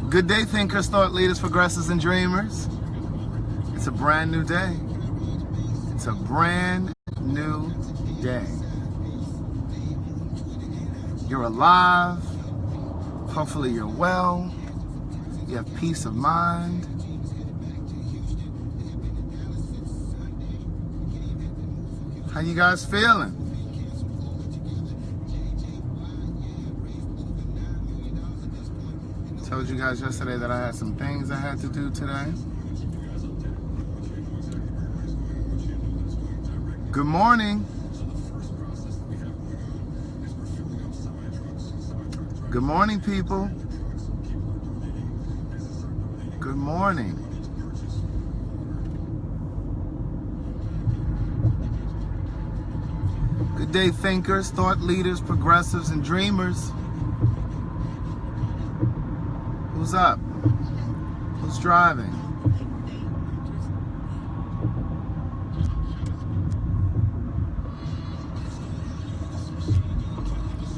Good day, thinkers, thought leaders, progressives, and dreamers. It's a brand new day. It's a brand new day. You're alive. Hopefully you're well. You have peace of mind. How you guys feeling? Told you guys yesterday that I had some things I had to do today. Good morning. Good morning, people. Good morning. Good day, thinkers, thought leaders, progressives, and dreamers. Who's up? Who's driving?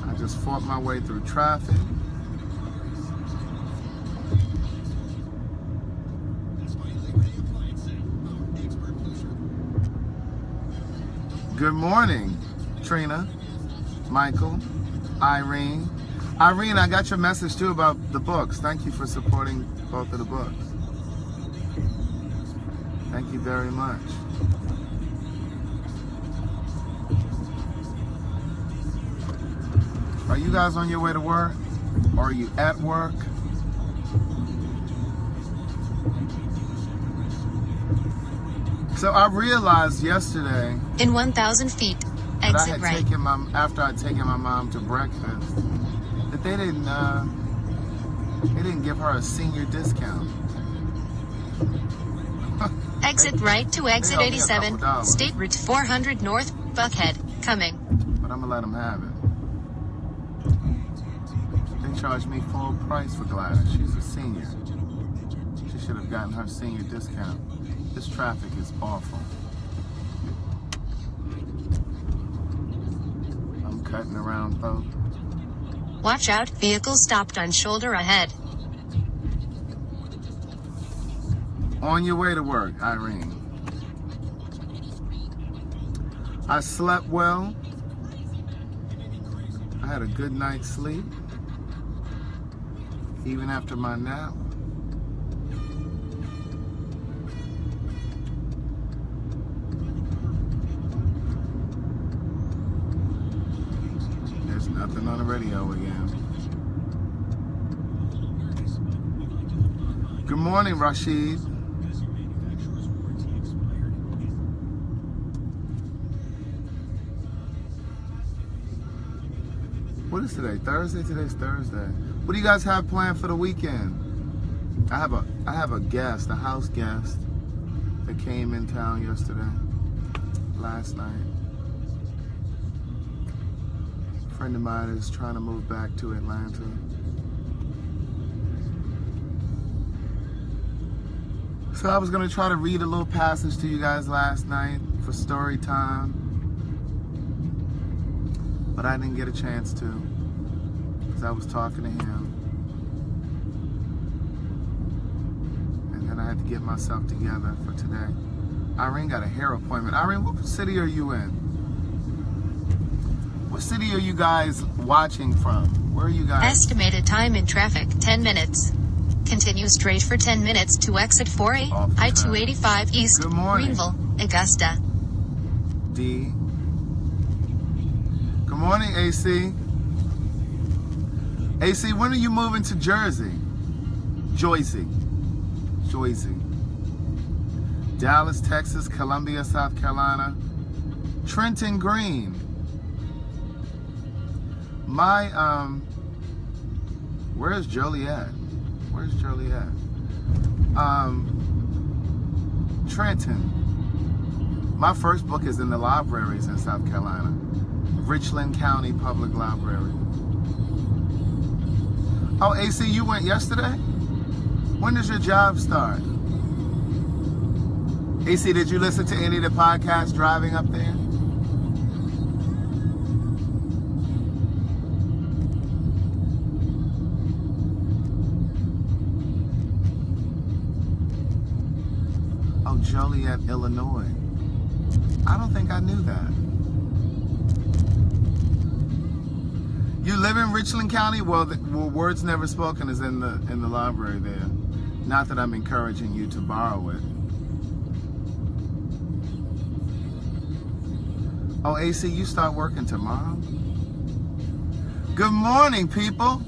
I just fought my way through traffic. Good morning, Trina, Michael, Irene. Irene, I got your message too about the books. Thank you for supporting both of the books. Thank you very much. Are you guys on your way to work? Or are you at work? So I realized yesterday in 1,000 feet, exit right. After I'd taken my mom to breakfast, that they didn't give her a senior discount. Exit right to exit 87, State Route 400 North, Buckhead, coming. But I'm gonna let them have it. They charged me full price for Gladys. She's a senior. She should have gotten her senior discount. This traffic is awful. I'm cutting around, folks. Watch out, vehicle stopped on shoulder ahead. On your way to work, Irene. I slept well. I had a good night's sleep. Even after my nap. There's nothing on the radio again. Good morning, Rashid. What is today? Thursday? Today's Thursday. What do you guys have planned for the weekend? I have a guest, a house guest that came in town last night. A friend of mine is trying to move back to Atlanta. So I was gonna try to read a little passage to you guys last night for story time, but I didn't get a chance to because I was talking to him. And then I had to get myself together for today. Irene got a hair appointment. Irene, what city are you in? What city are you guys watching from? Where are you guys? Estimated time in traffic, 10 minutes. Continue straight for 10 minutes to exit 4A, I-285 East, Greenville, Augusta. D. Good morning, AC. AC, when are you moving to Jersey? Joycey. Dallas, Texas, Columbia, South Carolina. Trenton Green. Where's Joliet? Trenton. My first book is in the libraries in South Carolina. Richland County Public Library. Oh, AC, you went yesterday? When does your job start? AC, did you listen to any of the podcasts driving up there? Joliet, Illinois. I don't think I knew that. You live in Richland County? Well, Words Never Spoken is in the library there. Not that I'm encouraging you to borrow it. Oh, AC, you start working tomorrow? Good morning, people.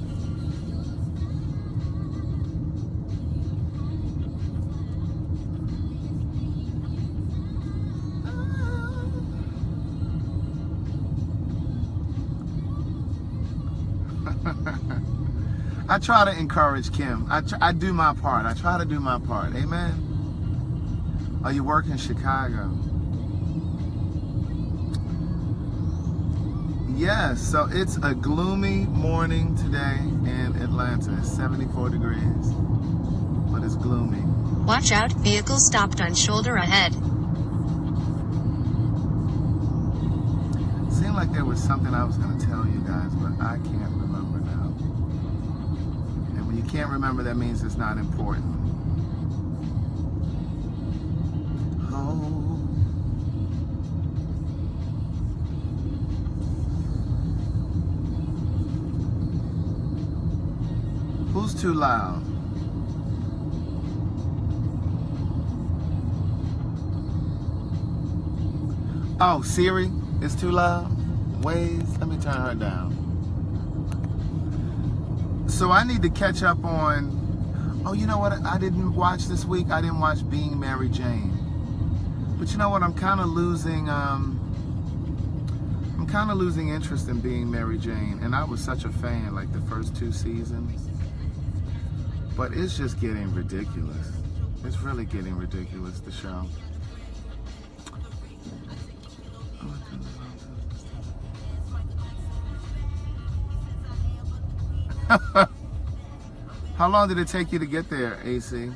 I try to encourage Kim. I do my part. I try to do my part. Amen. Oh, you work in Chicago? Yes, so it's a gloomy morning today in Atlanta. It's 74 degrees, but it's gloomy. Watch out, vehicle stopped on shoulder ahead. Seemed like there was something I was going to tell you guys, but I can't remember now. And when you can't remember, that means it's not important. Oh. Who's too loud? Oh, Siri is too loud? Waze, let me turn her down. So I need to catch up on, oh, you know what I didn't watch this week? I didn't watch Being Mary Jane. But you know what, I'm kind of losing interest in Being Mary Jane. And I was such a fan, like the first 2 seasons. But it's just getting ridiculous. It's really getting ridiculous, the show. How long did it take you to get there, AC?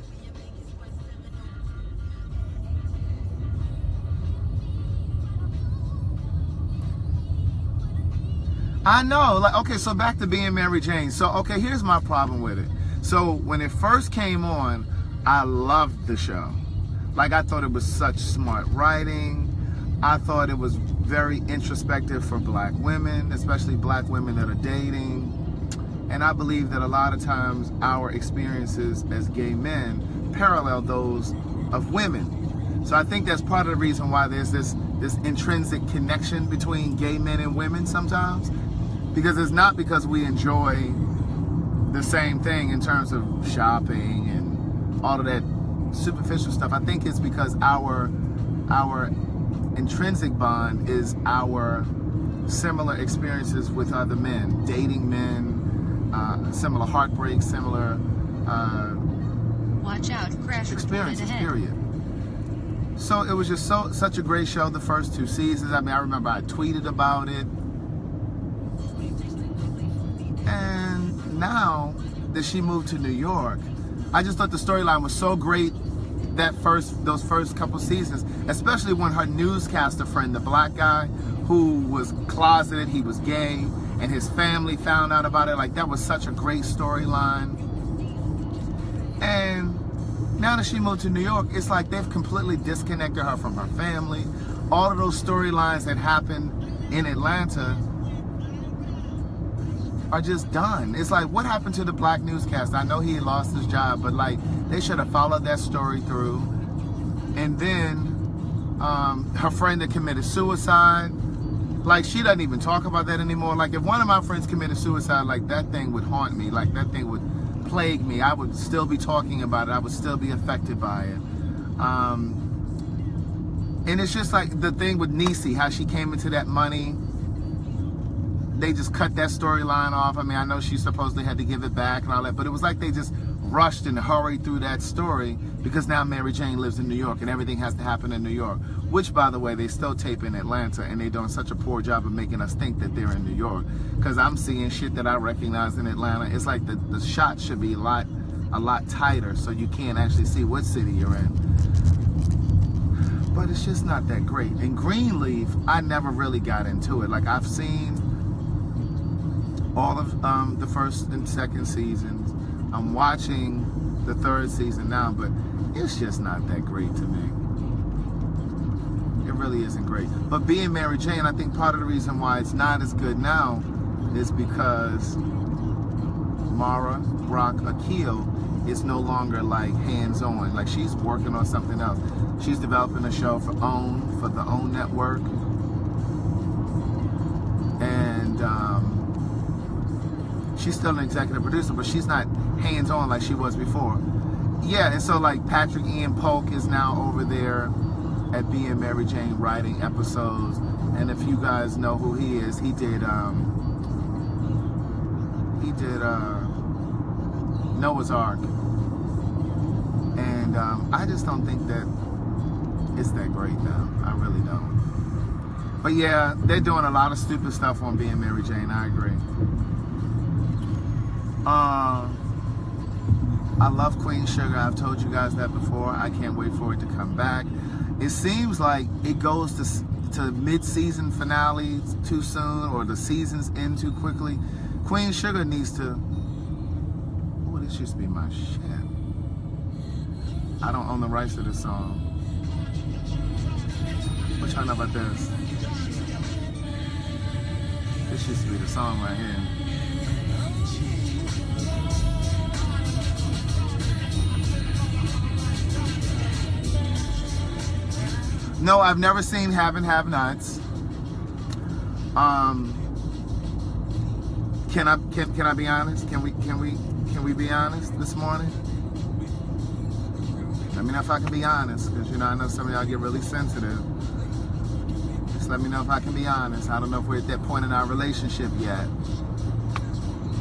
I know, like, okay, so back to Being Mary Jane. So, okay, here's my problem with it. So when it first came on, I loved the show. Like, I thought it was such smart writing. I thought it was very introspective for black women, especially black women that are dating. And I believe that a lot of times our experiences as gay men parallel those of women. So I think that's part of the reason why there's this intrinsic connection between gay men and women sometimes. Because it's not because we enjoy the same thing in terms of shopping and all of that superficial stuff. I think it's because our intrinsic bond is our similar experiences with other men, dating men, similar heartbreaks, similar watch out, crash experiences, period. So it was just such a great show, the first 2 seasons. I mean, I remember I tweeted about it. And now that she moved to New York, I just thought the storyline was so great those first couple seasons, especially when her newscaster friend, the black guy who was closeted, he was gay, and his family found out about it. Like, that was such a great storyline. And now that she moved to New York, it's like they've completely disconnected her from her family. All of those storylines that happened in Atlanta are just done. It's like, what happened to the black newscaster? I know he lost his job, but like, they should have followed that story through. And then her friend that committed suicide, like, she doesn't even talk about that anymore. Like, if one of my friends committed suicide, like, that thing would haunt me. Like, that thing would plague me. I would still be talking about it. I would still be affected by it. And it's just like the thing with Niecy, how she came into that money. They just cut that storyline off. I mean, I know she supposedly had to give it back and all that, but it was like they just rushed and hurried through that story because now Mary Jane lives in New York and everything has to happen in New York, which, by the way, they still tape in Atlanta, and they're doing such a poor job of making us think that they're in New York, because I'm seeing shit that I recognize in Atlanta. It's like the shot should be a lot tighter so you can't actually see what city you're in. But it's just not that great. And Greenleaf, I never really got into it. Like, I've seen all of the first and second seasons. I'm watching the third season now, but it's just not that great to me. really isn't great. But Being Mary Jane, I think part of the reason why it's not as good now is because Mara Brock Akil is no longer like hands-on. Like, she's working on something else. She's developing a show for the OWN network. And she's still an executive producer, but she's not hands-on like she was before. Yeah, and so like Patrick Ian Polk is now over there at Being Mary Jane writing episodes. And if you guys know who he is, he did Noah's Ark. And I just don't think that it's that great now. I really don't. But yeah, they're doing a lot of stupid stuff on Being Mary Jane. I agree. I love Queen Sugar. I've told you guys that before. I can't wait for it to come back. It seems like it goes to mid-season finale too soon, or the seasons end too quickly. Queen Sugar needs to... Oh, this used to be my shit. I don't own the rights to this song. What y'all know about this? This used to be the song right here. No, I've never seen Have and Have Nots. Can I be honest? Can we be honest this morning? Let me know if I can be honest, because I know some of y'all get really sensitive. Just let me know if I can be honest. I don't know if we're at that point in our relationship yet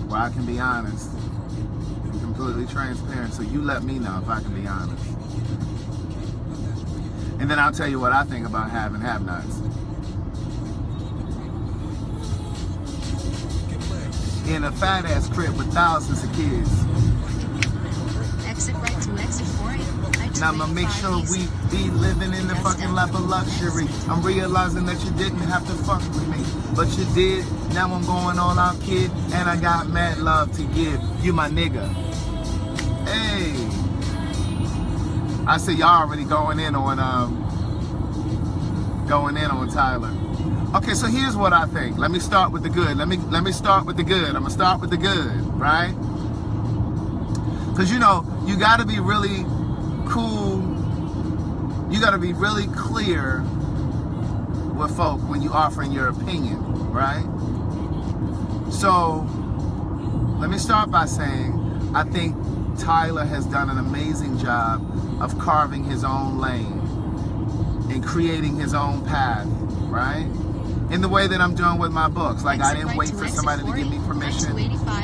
where I can be honest and completely transparent. So you let me know if I can be honest. And then I'll tell you what I think about Have and Have Nots. In a fat ass crib with thousands of kids. Exit right to exit 48. Now I'ma make sure we be living in the fucking lap of luxury. I'm realizing that you didn't have to fuck with me, but you did. Now I'm going all out, kid, and I got mad love to give. You my nigga. Hey. I see y'all already going in on Tyler. Okay, so here's what I think. Let me start with the good. Let me start with the good. I'm gonna start with the good, right? Because you gotta be really cool. You gotta be really clear with folk when you offering your opinion, right? So let me start by saying I think Tyler has done an amazing job of carving his own lane and creating his own path, right? In the way that I'm doing with my books. Like, I didn't wait for somebody to give me permission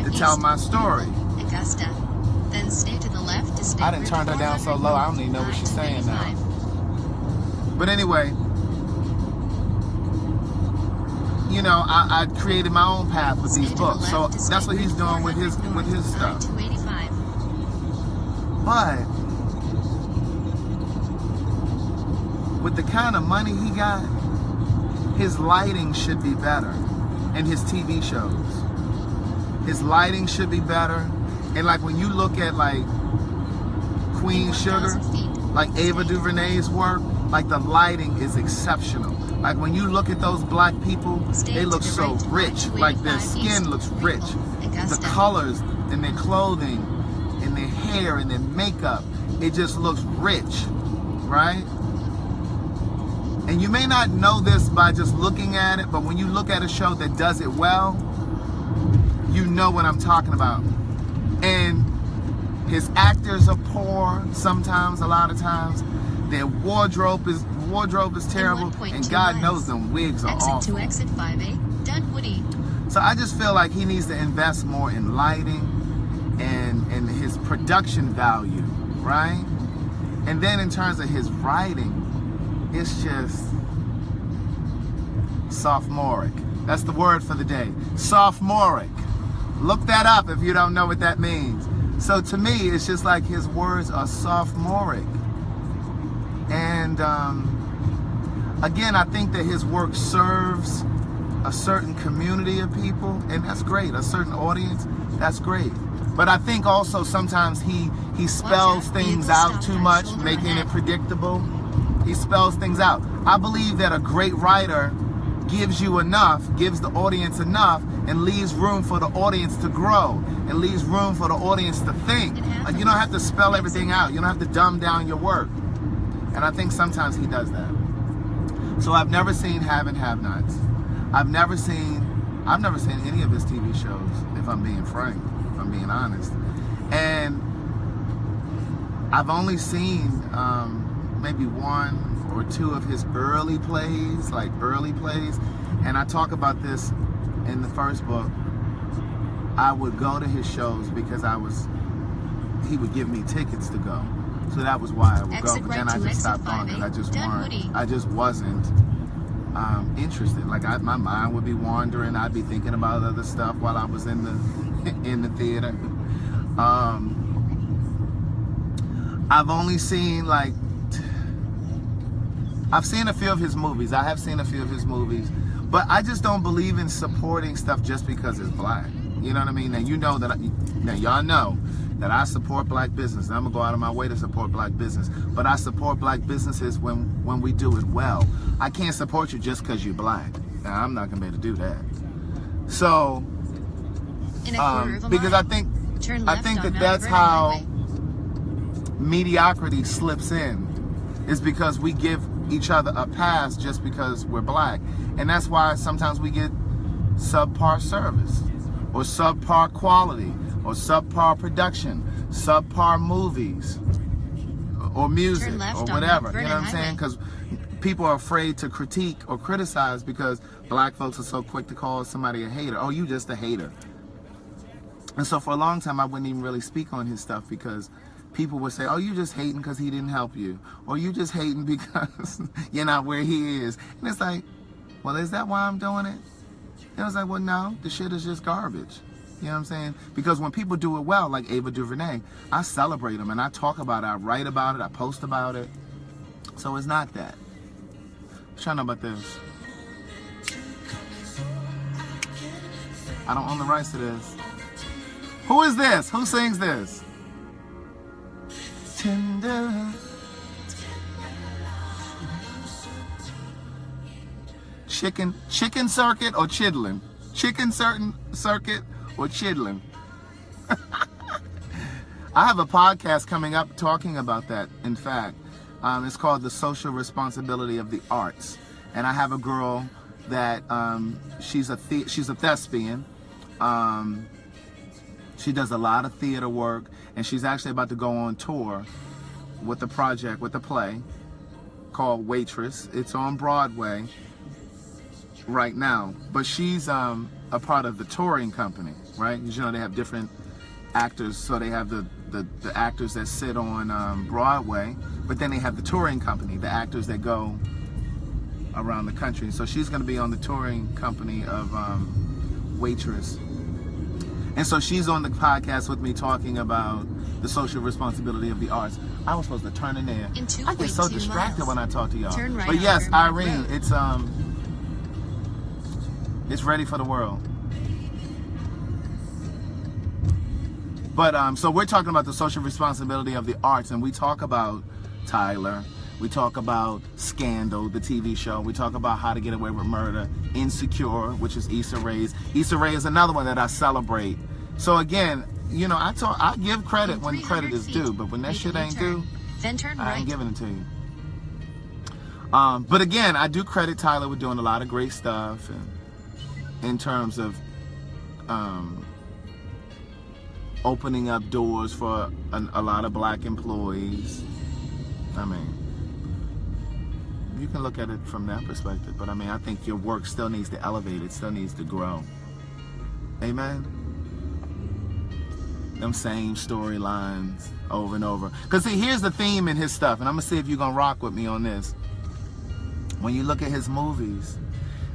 to tell my story. Augusta. Then stay to the left to stay. I didn't turn her down so low, I don't even know what she's saying now. But anyway, I created my own path with these books. So that's what he's doing with his stuff. But with the kind of money he got, his lighting should be better in his TV shows. His lighting should be better. And like when you look at like Queen Sugar, like Ava DuVernay's work, like the lighting is exceptional. Like when you look at those black people, they look so rich. Like their skin looks rich. The colors in their clothing, in their hair, and their makeup, it just looks rich, right? And you may not know this by just looking at it, but when you look at a show that does it well, you know what I'm talking about. And his actors are poor sometimes, a lot of times. Their wardrobe is terrible, and God knows them wigs are awful. Exit to exit 58, Dunwoody. So I just feel like he needs to invest more in lighting and his production value, right? And then in terms of his writing, it's just sophomoric. That's the word for the day. Sophomoric. Look that up if you don't know what that means. So to me, it's just like his words are sophomoric. And again, I think that his work serves a certain community of people, and that's great. A certain audience, that's great. But I think also sometimes he spells things out too much, making it predictable. He spells things out. I believe that a great writer gives you enough, gives the audience enough, and leaves room for the audience to grow, and leaves room for the audience to think. Like, you don't have to spell everything out. You don't have to dumb down your work. And I think sometimes he does that. So I've never seen Have and Have-Nots. I've never seen any of his TV shows, if I'm being frank, if I'm being honest. And I've only seen maybe one or two of his early plays, and I talk about this in the first book. I would go to his shows because he would give me tickets to go, so that was why I would go. But then I just stopped going because I just wasn't interested. Like my mind would be wandering. I'd be thinking about other stuff while I was in the theater. I've only seen I've seen a few of his movies. I have seen a few of his movies, but I just don't believe in supporting stuff just because it's black. You know what I mean? And you know that, y'all know that I support black business. I'm gonna go out of my way to support black business, but I support black businesses when we do it well. I can't support you just because you're black. Now, I'm not gonna be able to do that. So, because I think that's how mediocrity slips in, is because we give each other a pass just because we're black. And that's why sometimes we get subpar service, or subpar quality, or subpar production, subpar movies, or music, or whatever. You know what I'm saying? Because people are afraid to critique or criticize because black folks are so quick to call somebody a hater. Oh, you just a hater. And so for a long time, I wouldn't even really speak on his stuff because people would say, oh, you just hating because he didn't help you. Or you just hating because you're not where he is. And it's like, well, is that why I'm doing it? And I was like, well, no, the shit is just garbage. You know what I'm saying? Because when people do it well, like Ava DuVernay, I celebrate them and I talk about it, I write about it, I post about it. So it's not that. I'm trying to know about this. I don't own the rights to this. Who is this? Who sings this? Tender. Chicken circuit or chidlin? Chicken circuit or chidlin? I have a podcast coming up talking about that. In fact, it's called The Social Responsibility of the Arts, and I have a girl that she's a thespian. She does a lot of theater work, and she's actually about to go on tour with a project, with a play called Waitress. It's on Broadway right now, but she's a part of the touring company, right? You know, they have different actors, so they have the actors that sit on Broadway, but then they have the touring company, the actors that go around the country. So she's going to be on the touring company of Waitress. And so she's on the podcast with me talking about the social responsibility of the arts. I was supposed to turn in there. I get so distracted when I talk to y'all. Right, but yes, Irene, it's ready for the world. But so we're talking about the social responsibility of the arts, and we talk about Tyler. We talk about Scandal, the TV show. We talk about How to Get Away with Murder, Insecure, which is Issa Rae's. Issa Rae is another one that I celebrate. So again, you know, I give credit when credit is due, but when that shit ain't due, I ain't giving it to you. But again, I do credit Tyler with doing a lot of great stuff, and in terms of opening up doors for a lot of black employees. I mean, you can look at it from that perspective, but I mean, I think your work still needs to elevate, it still needs to grow. Amen? Them same storylines over and over. Because see, here's the theme in his stuff, and I'm going to see if you're going to rock with me on this. When you look at his movies,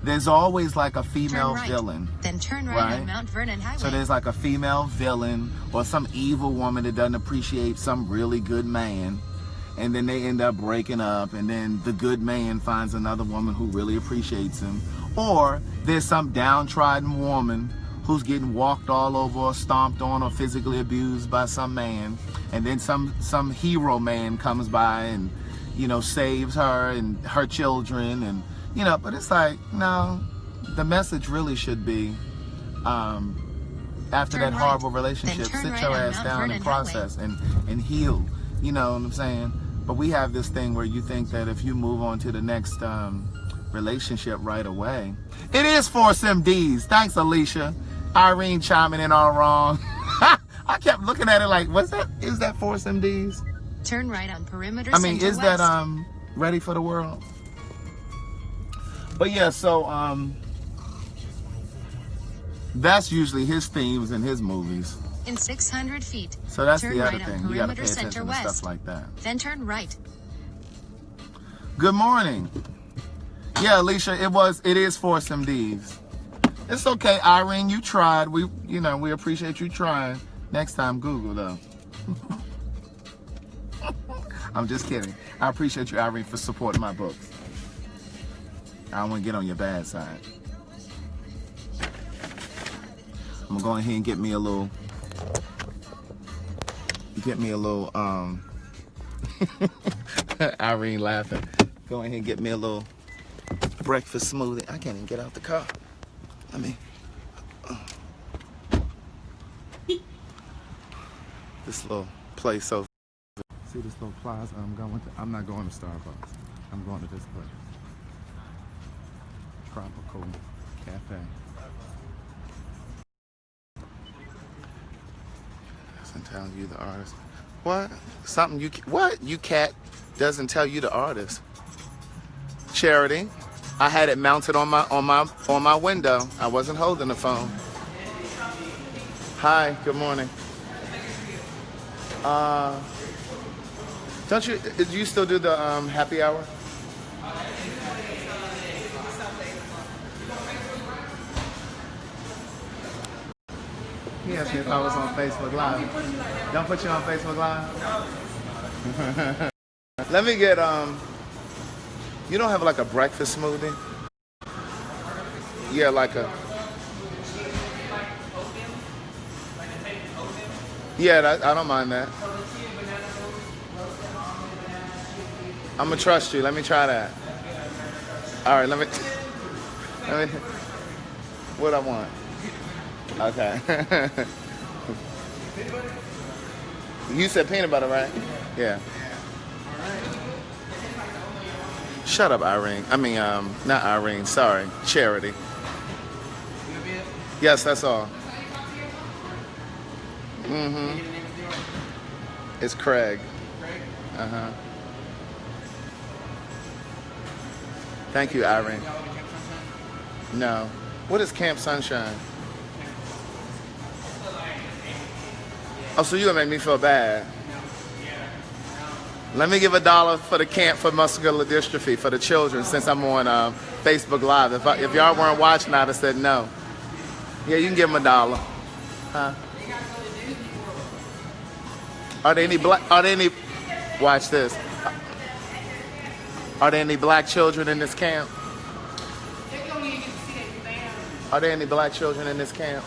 there's always like a female villain. Then turn right on Mount Vernon Highway. So there's like a female villain or some evil woman that doesn't appreciate some really good man. And then they end up breaking up, and then the good man finds another woman who really appreciates him. Or there's some downtrodden woman who's getting walked all over or stomped on or physically abused by some man. And then some hero man comes by and, saves her and her children, and but it's like, no, the message really should be, after that horrible relationship, sit your ass down and process and heal. You know what I'm saying? But we have this thing where you think that if you move on to the next relationship right away, it is Force MDs. Thanks, Alicia. Irene chiming in all wrong. I kept looking at it like, is that Force MDs? Turn right on perimeter. I mean, is that Ready for the World? But yeah, so that's usually his themes in his movies. In 600 feet. So that's turn the other right thing. On you gotta pay perimeter attention center to west. stuff like that. Then turn right. Good morning. Yeah, Alicia, it is Force MDs. It's okay, Irene, you tried. We appreciate you trying. Next time, Google though. I'm just kidding. I appreciate you, Irene, for supporting my books. I don't want to get on your bad side. I'm gonna go ahead and get me a little Irene laughing. Go ahead and get me a little breakfast smoothie. I can't even get out the car. This little place. So see this little plaza I'm not going to Starbucks. I'm going to this place. Tropical Cafe. Doesn't tell you the artist. What? You cat doesn't tell you the artist. Charity. I had it mounted on my window. I wasn't holding the phone. Hi, good morning. Do you still do the happy hour? He asked me if I was on Facebook Live. Don't put you on Facebook Live? Let me get, you don't have like a breakfast smoothie? Yeah, like a... Yeah, I don't mind that. I'm gonna trust you. Let me try that. All right, let me what I want. Okay. You said peanut butter, right? Yeah. Shut up, Irene. I mean, not Irene. Sorry, Charity. Yes, that's all. Mm-hmm. It's Craig. Uh-huh. Thank you, Irene. No. What is Camp Sunshine? Oh, so you're gonna make me feel bad. Let me give $1 for the Camp for Muscular Dystrophy for the children since I'm on Facebook Live. If y'all weren't watching, I'd have said no. Yeah, you can give them $1. Huh? Are there any watch this. Are there any black children in this camp? Are there any black children in this camp?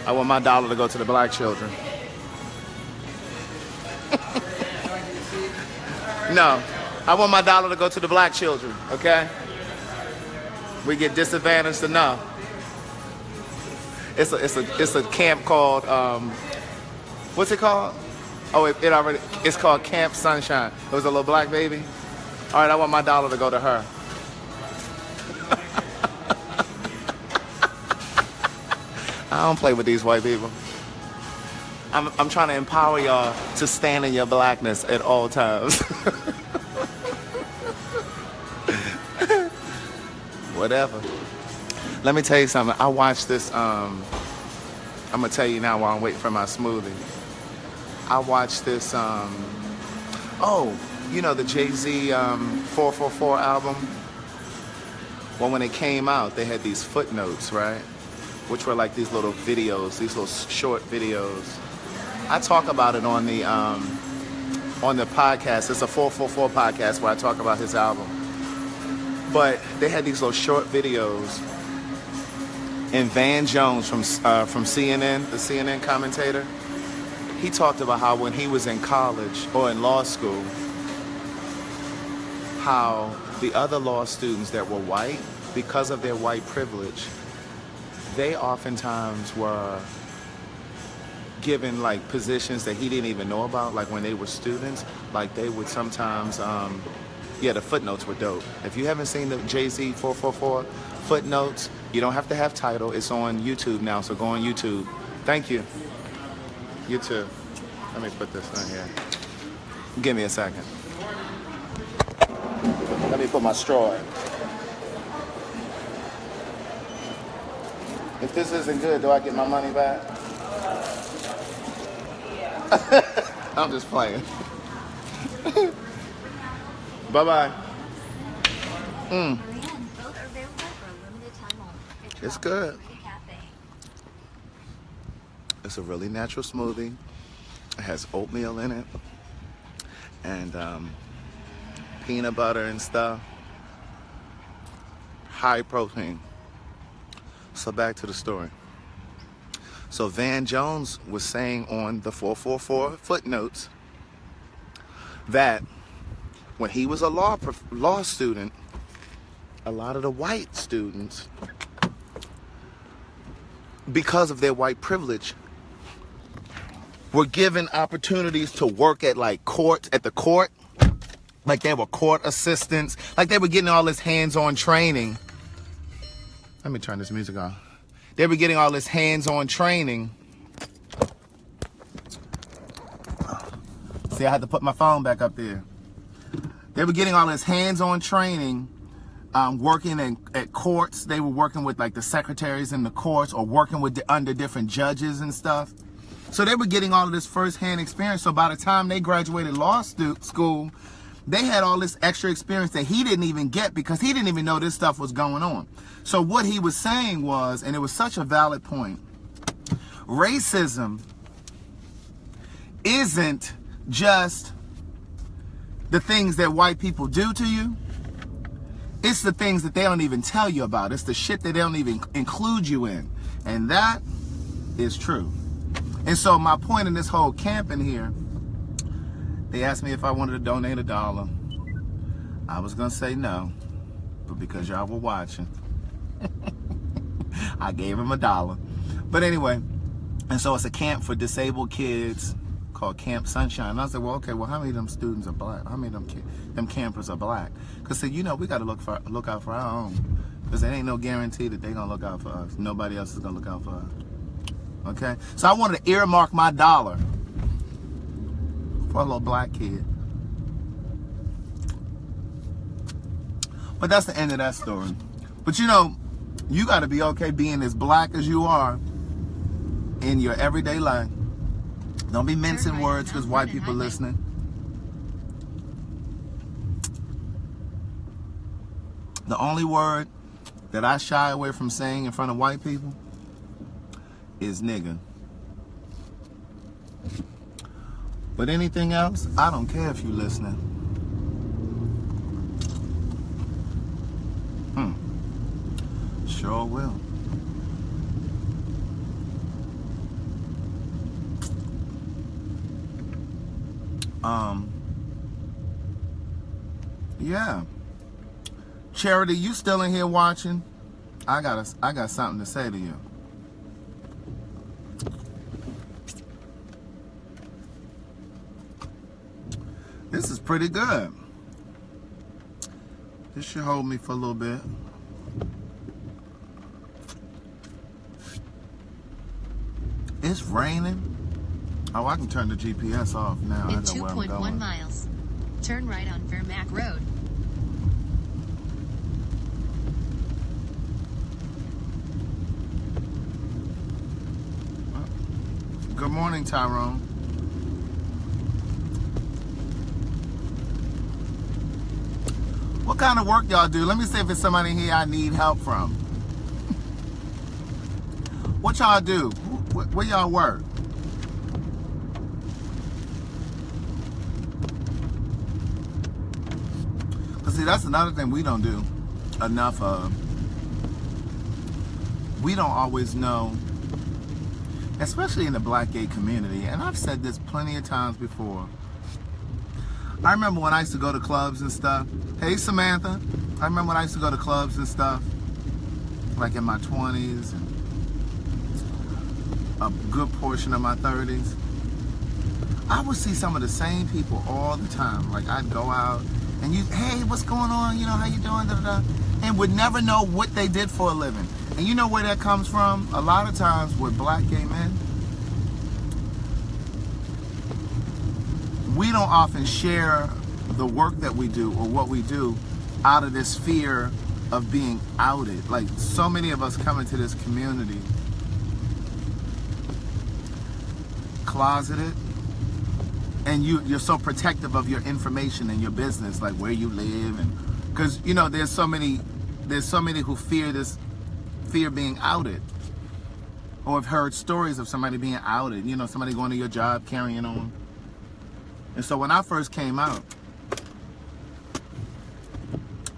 I want my $1 to go to the black children. No, I want my $1 to go to the black children, okay? We get disadvantaged enough. It's a camp called, what's it called? Oh, it's called Camp Sunshine. It was a little black baby. All right, I want my $1 to go to her. I don't play with these white people. I'm trying to empower y'all to stand in your blackness at all times. Whatever. Let me tell you something. I watched this, I'm gonna tell you now while I'm waiting for my smoothie. I watched this, the Jay-Z 444 album. Well, when it came out, they had these footnotes, right? Which were like these little videos, these little short videos. I talk about it on the podcast. It's a 444 podcast where I talk about his album. But they had these little short videos. And Van Jones from CNN, the CNN commentator, he talked about how when he was in college or in law school, how the other law students that were white, because of their white privilege, they oftentimes were given like positions that he didn't even know about, like when they were students. Like they would sometimes, yeah, the footnotes were dope. If you haven't seen the Jay-Z 444 footnotes, you don't have to have title. It's on YouTube now, so go on YouTube. Thank you. You too. Let me put this on here. Give me a second. Let me put my straw in. If this isn't good, do I get my money back? I'm just playing. Bye-bye. It's good. It's a really natural smoothie. It has oatmeal in it and peanut butter and stuff. High protein. So back to the story. So Van Jones was saying on the 444 footnotes that when he was a law student, a lot of the white students, because of their white privilege, were given opportunities to work at like the court, like they were court assistants, like they were getting all this hands-on training. Let me turn this music on. They were getting all this hands-on training. See, I had to put my phone back up there. They were getting all this hands-on training, working at courts. They were working with like the secretaries in the courts or working with under different judges and stuff. So they were getting all of this first-hand experience. So by the time they graduated law school, they had all this extra experience that he didn't even get because he didn't even know this stuff was going on. So what he was saying was, and it was such a valid point, racism isn't just the things that white people do to you. It's the things that they don't even tell you about. It's the shit that they don't even include you in. And that is true. And so my point in this whole camping here, they asked me if I wanted to donate $1. I was going to say no, but because y'all were watching, I gave them $1. But anyway, and so it's a camp for disabled kids called Camp Sunshine. And I said, well, okay, well, how many of them students are black? How many of them campers are black? Because, you know, we got to look out for our own. Because there ain't no guarantee that they're going to look out for us. Nobody else is going to look out for us. Okay? So I wanted to earmark my $1 for a little black kid. But that's the end of that story. But you know, you got to be okay being as black as you are in your everyday life. Don't be mincing words because white people listening. The only word that I shy away from saying in front of white people is nigga. But anything else, I don't care if you're listening. Sure will. Yeah. Charity, you still in here watching? I got something to say to you. This is pretty good. This should hold me for a little bit. It's raining. Oh, I can turn the GPS off now. In 2.1 miles, turn right on Vermac Road. Good morning, Tyrone. What kind of work y'all do? Let me see if it's somebody here I need help from. What y'all do? Where y'all work? Cause see, that's another thing we don't do enough of. We don't always know. especially in the black gay community, and I've said this plenty of times before. I remember when I used to go to clubs and stuff. Hey, Samantha. I remember when I used to go to clubs and stuff, like in my 20s and a good portion of my 30s. I would see some of the same people all the time. Like, I'd go out and hey, what's going on? You know, how you doing? Da, da, da. And would never know what they did for a living. And you know where that comes from? A lot of times with black gay men, we don't often share the work that we do or what we do out of this fear of being outed. Like, so many of us come into this community closeted, and you're so protective of your information and your business, like where you live, and because you know there's so many who fear being outed, or have heard stories of somebody being outed, you know, somebody going to your job carrying on. And so when I first came out,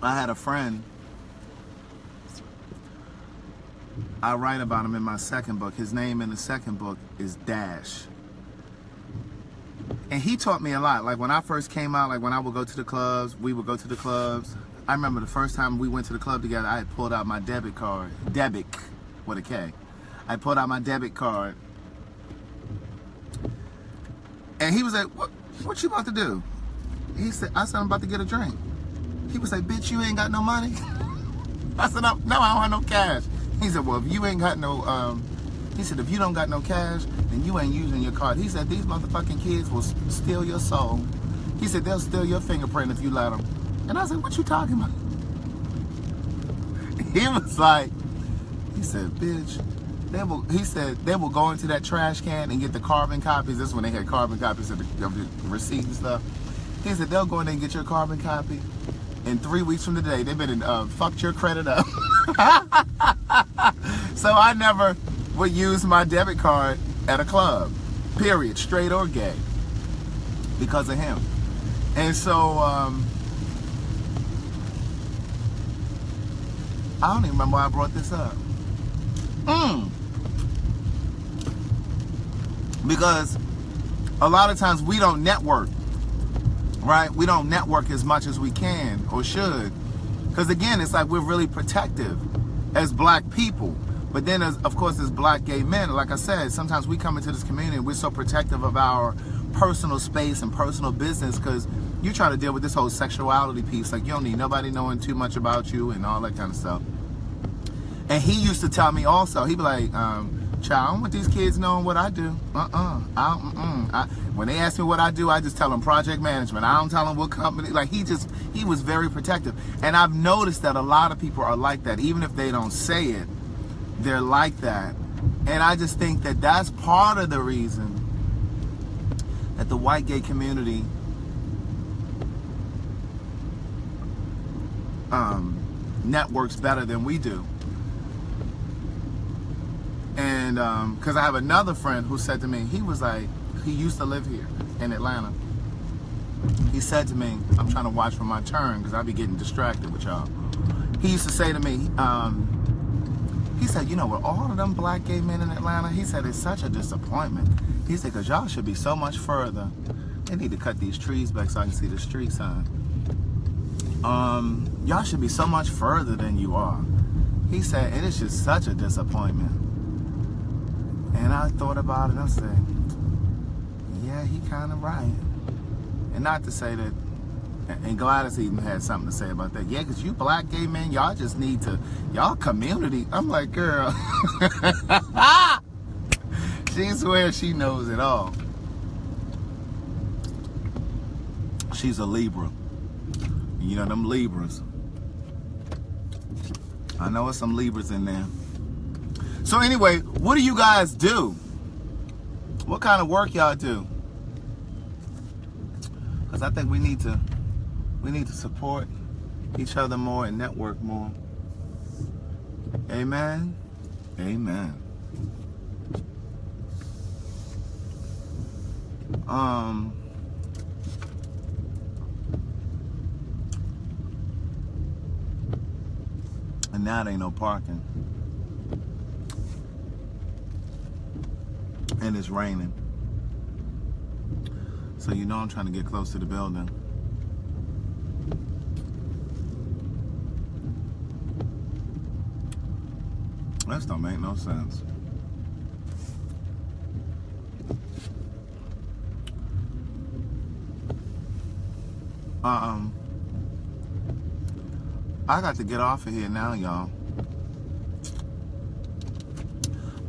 I had a friend, I write about him in my second book. His name in the second book is Dash. And he taught me a lot. Like when I first came out, like when I would go to the clubs, we would go to the clubs. I remember the first time we went to the club together, I had pulled out my debit card. Debit with a K. I pulled out my debit card. And he was like, what you about to do? I said, I'm about to get a drink. He was like, bitch, you ain't got no money? I said, no, I don't have no cash. He said, well, if you ain't got no, he said, if you don't got no cash, then you ain't using your card. He said, these motherfucking kids will steal your soul. He said, they'll steal your fingerprint if you let them. And I said, what you talking about? He was like, he said, bitch, they will go into that trash can and get the carbon copies. This is when they had carbon copies of the receipt and stuff. He said, they'll go in there and get your carbon copy. In 3 weeks from today, they've been fucked your credit up. So I never would use my debit card at a club, period, straight or gay, because of him. And so I don't even remember why I brought this up. Because a lot of times we don't network, right? We don't network as much as we can or should. Because again, it's like we're really protective as black people. But then, of course, as black gay men, like I said, sometimes we come into this community and we're so protective of our personal space and personal business because you try to deal with this whole sexuality piece. Like, you don't need nobody knowing too much about you and all that kind of stuff. And he used to tell me also, he'd be like, child, I don't want these kids knowing what I do. When they ask me what I do, I just tell them project management. I don't tell them what company. Like, he was very protective. And I've noticed that a lot of people are like that. Even if they don't say it, they're like that. And I just think that that's part of the reason that the white gay community networks better than we do. And because I have another friend who said to me, he was like, he used to live here in Atlanta. He said to me, I'm trying to watch for my turn because I be getting distracted with y'all. He used to say to me, he said, you know, with all of them black gay men in Atlanta, he said, it's such a disappointment. He said, because y'all should be so much further. They need to cut these trees back so I can see the street sign. Y'all should be so much further than you are. He said, and it's just such a disappointment. And I thought about it and I said, yeah, he kind of right. And not to say that, and Gladys even had something to say about that. Yeah, because you black gay men, y'all just need to, y'all community. I'm like, girl. She swears she knows it all. She's a Libra. You know, them Libras. I know there's some Libras in there. So anyway, what do you guys do? What kind of work y'all do? Because I think we need to support each other more and network more. Amen. Amen. And now there ain't no parking. and it's raining. So you know I'm trying to get close to the building. This don't make no sense. I got to get off of here now, y'all.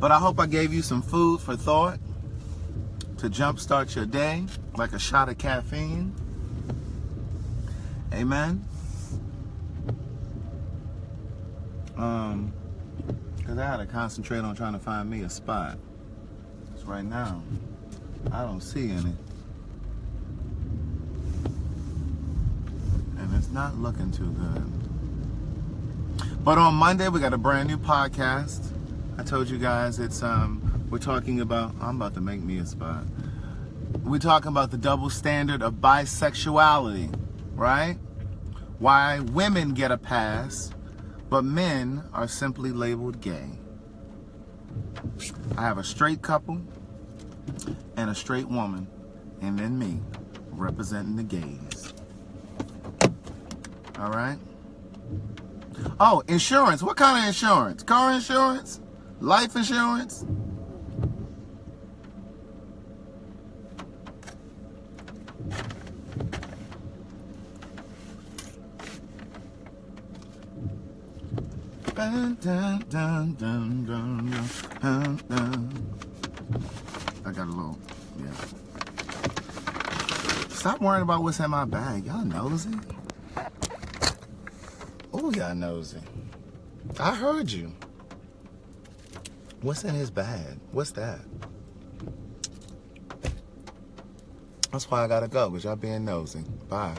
But I hope I gave you some food for thought to jumpstart your day like a shot of caffeine. Amen. Because I had to concentrate on trying to find me a spot. Because right now, I don't see any. And it's not looking too good. But on Monday, we got a brand new podcast. I told you guys it's, we're talking about, I'm about to make me a spot. We're talking about the double standard of bisexuality, right? Why women get a pass, but men are simply labeled gay. I have a straight couple and a straight woman, and then me representing the gays. All right? Oh, insurance. What kind of insurance? Car insurance? Life insurance? Dun, dun, dun, dun, dun, dun, dun. I got a little, yeah. Stop worrying about what's in my bag. Y'all nosy. Oh, y'all nosy. I heard you. What's in his bag? What's that? That's why I gotta go, because y'all being nosy. Bye.